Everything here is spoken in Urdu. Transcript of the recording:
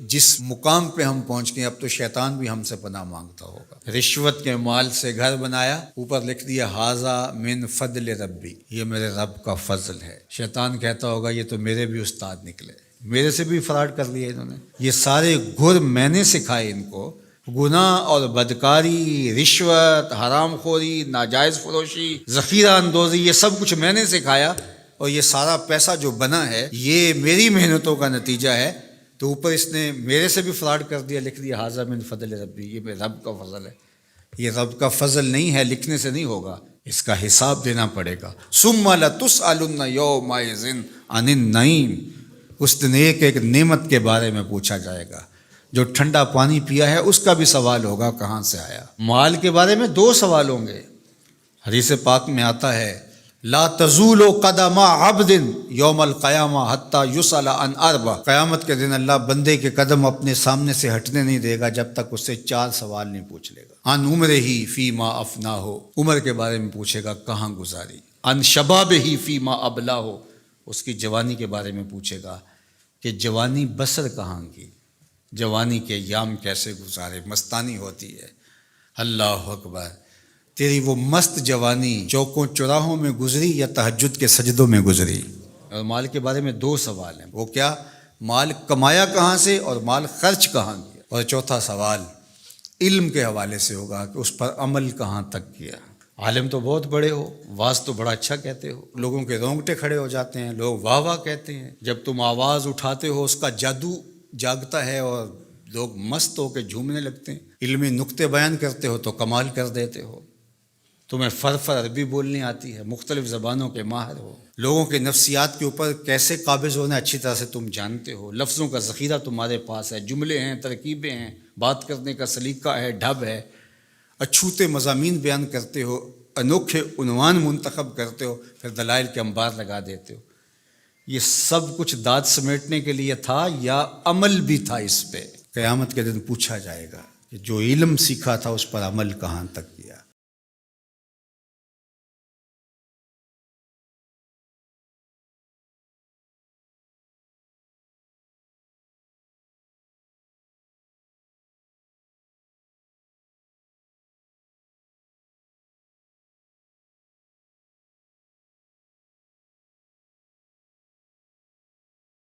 جس مقام پہ ہم پہنچ گئے اب تو شیطان بھی ہم سے پناہ مانگتا ہوگا۔ رشوت کے مال سے گھر بنایا، اوپر لکھ دیا ھذا من فضل ربی، یہ میرے رب کا فضل ہے۔ شیطان کہتا ہوگا یہ تو میرے بھی استاد نکلے، میرے سے بھی فراڈ کر لیا انہوں نے، یہ سارے گر میں نے سکھائے ان کو، گناہ اور بدکاری، رشوت، حرام خوری، ناجائز فروشی، ذخیرہ اندوزی، یہ سب کچھ میں نے سکھایا، اور یہ سارا پیسہ جو بنا ہے یہ میری محنتوں کا نتیجہ ہے۔ تو اوپر اس نے میرے سے بھی فراڈ کر دیا، لکھ دیا ھذا من فضل ربی، یہ میرے رب کا فضل ہے۔ یہ رب کا فضل نہیں ہے، لکھنے سے نہیں ہوگا، اس کا حساب دینا پڑے گا۔ ثم لتسألن یومئذ عن النعیم، اس دن ایک ایک نعمت کے بارے میں پوچھا جائے گا۔ جو ٹھنڈا پانی پیا ہے اس کا بھی سوال ہوگا کہاں سے آیا۔ مال کے بارے میں 2 سوال ہوں گے۔ حدیث پاک میں آتا ہے لا تزول قدم عبد یوم القیامہ حتی یسأل عن 4، قیامت کے دن اللہ بندے کے قدم اپنے سامنے سے ہٹنے نہیں دے گا جب تک اس سے 4 سوال نہیں پوچھ لے گا۔ عن عمرہ فیما افناہ، عمر کے بارے میں پوچھے گا کہاں گزاری۔ عن شبابہ فیما ابلاہ، اس کی جوانی کے بارے میں پوچھے گا کہ جوانی بسر کہاں کی، جوانی کے ایام کیسے گزارے، مستانی ہوتی ہے۔ اللہ اکبر، تیری وہ مست جوانی چوکوں چوراہوں میں گزری یا تہجد کے سجدوں میں گزری؟ اور مال کے بارے میں 2 سوال ہیں، وہ کیا؟ مال کمایا کہاں سے اور مال خرچ کہاں کیا؟ اور چوتھا سوال علم کے حوالے سے ہوگا کہ اس پر عمل کہاں تک کیا۔ عالم تو بہت بڑے ہو، واز تو بڑا اچھا کہتے ہو، لوگوں کے رونگٹے کھڑے ہو جاتے ہیں، لوگ واہ واہ کہتے ہیں، جب تم آواز اٹھاتے ہو اس کا جادو جاگتا ہے اور لوگ مست ہو کے جھومنے لگتے ہیں، علمی نکتے بیان کرتے ہو تو کمال کر دیتے ہو، تمہیں فر عربی بولنی آتی ہے، مختلف زبانوں کے ماہر ہو، لوگوں کے نفسیات کے اوپر کیسے قابض ہونا اچھی طرح سے تم جانتے ہو، لفظوں کا ذخیرہ تمہارے پاس ہے، جملے ہیں، ترکیبیں ہیں، بات کرنے کا سلیقہ ہے، ڈھب ہے، اچھوتے مضامین بیان کرتے ہو، انوکھے عنوان منتخب کرتے ہو، پھر دلائل کے انبار لگا دیتے ہو۔ یہ سب کچھ داد سمیٹنے کے لیے تھا یا عمل بھی تھا اس پہ؟ قیامت کے دن پوچھا جائے گا کہ جو علم سیکھا تھا اس پر عمل کہاں تک کیا۔